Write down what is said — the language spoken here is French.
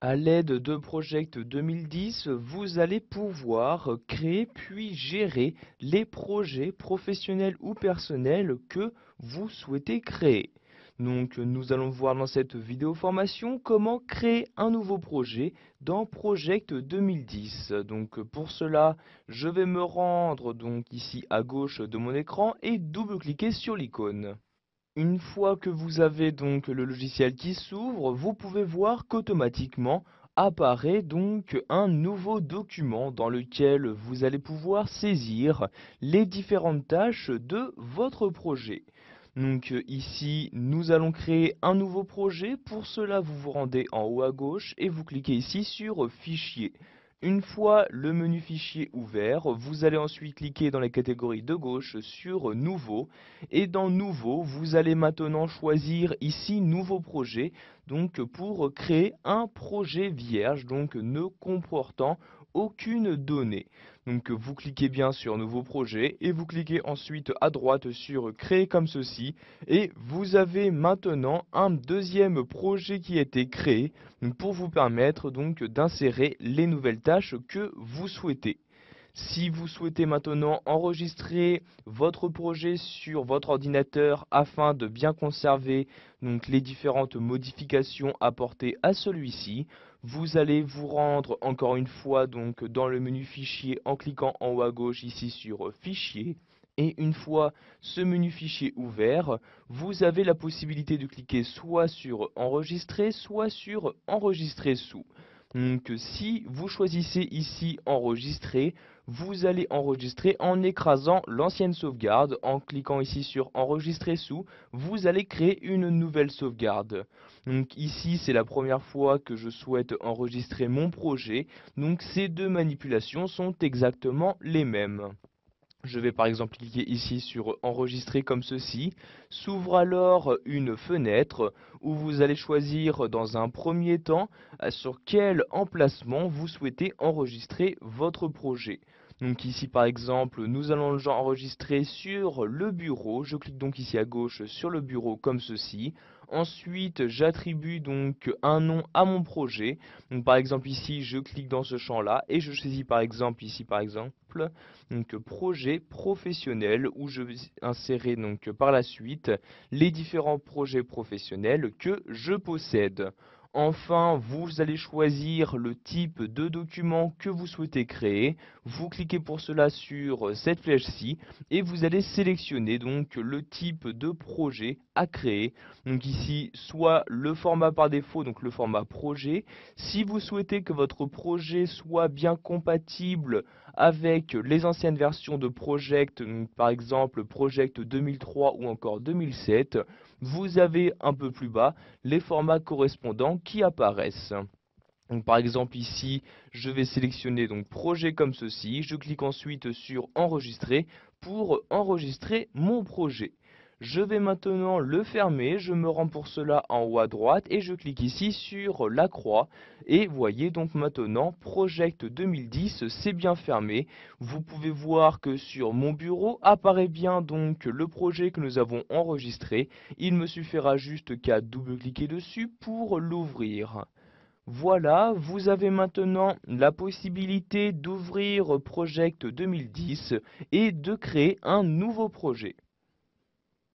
À l'aide de Project 2010, vous allez pouvoir créer puis gérer les projets professionnels ou personnels que vous souhaitez créer. Donc, nous allons voir dans cette vidéo formation comment créer un nouveau projet dans Project 2010. Donc, pour cela, je vais me rendre donc ici à gauche de mon écran et double-cliquer sur l'icône. Une fois que vous avez donc le logiciel qui s'ouvre, vous pouvez voir qu'automatiquement apparaît donc un nouveau document dans lequel vous allez pouvoir saisir les différentes tâches de votre projet. Donc ici, nous allons créer un nouveau projet. Pour cela, vous vous rendez en haut à gauche et vous cliquez ici sur Fichier. Une fois le menu Fichier ouvert, vous allez ensuite cliquer dans la catégorie de gauche sur Nouveau. Et dans Nouveau, vous allez maintenant choisir ici Nouveau projet, donc pour créer un projet vierge, donc ne comportant aucune donnée. Donc vous cliquez bien sur Nouveau projet et vous cliquez ensuite à droite sur Créer comme ceci et vous avez maintenant un deuxième projet qui a été créé pour vous permettre donc d'insérer les nouvelles tâches que vous souhaitez. Si vous souhaitez maintenant enregistrer votre projet sur votre ordinateur afin de bien conserver donc, les différentes modifications apportées à celui-ci, vous allez vous rendre encore une fois donc, dans le menu Fichier en cliquant en haut à gauche ici sur Fichier. Et une fois ce menu Fichier ouvert, vous avez la possibilité de cliquer soit sur Enregistrer, soit sur Enregistrer sous. Donc si vous choisissez ici Enregistrer, vous allez enregistrer en écrasant l'ancienne sauvegarde. En cliquant ici sur Enregistrer sous, vous allez créer une nouvelle sauvegarde. Donc ici, c'est la première fois que je souhaite enregistrer mon projet. Donc ces deux manipulations sont exactement les mêmes. Je vais par exemple cliquer ici sur Enregistrer comme ceci. S'ouvre alors une fenêtre où vous allez choisir dans un premier temps sur quel emplacement vous souhaitez enregistrer votre projet. Donc ici par exemple, nous allons le enregistrer sur le bureau. Je clique donc ici à gauche sur le bureau comme ceci. Ensuite, j'attribue donc un nom à mon projet. Donc par exemple ici, je clique dans ce champ-là et je saisis par exemple ici par exemple donc projet professionnel où je vais insérer donc par la suite les différents projets professionnels que je possède. Enfin, vous allez choisir le type de document que vous souhaitez créer. Vous cliquez pour cela sur cette flèche-ci et vous allez sélectionner donc le type de projet à créer. Donc ici, soit le format par défaut, donc le format projet. Si vous souhaitez que votre projet soit bien compatible avec les anciennes versions de Project, donc par exemple Project 2003 ou encore 2007, vous avez un peu plus bas les formats correspondants qui apparaissent. Donc, par exemple ici, je vais sélectionner donc projet comme ceci, je clique ensuite sur enregistrer pour enregistrer mon projet. Je vais maintenant le fermer, je me rends pour cela en haut à droite et je clique ici sur la croix. Et voyez donc maintenant, Project 2010, c'est bien fermé. Vous pouvez voir que sur mon bureau apparaît bien donc le projet que nous avons enregistré. Il me suffira juste qu'à double-cliquer dessus pour l'ouvrir. Voilà, vous avez maintenant la possibilité d'ouvrir Project 2010 et de créer un nouveau projet.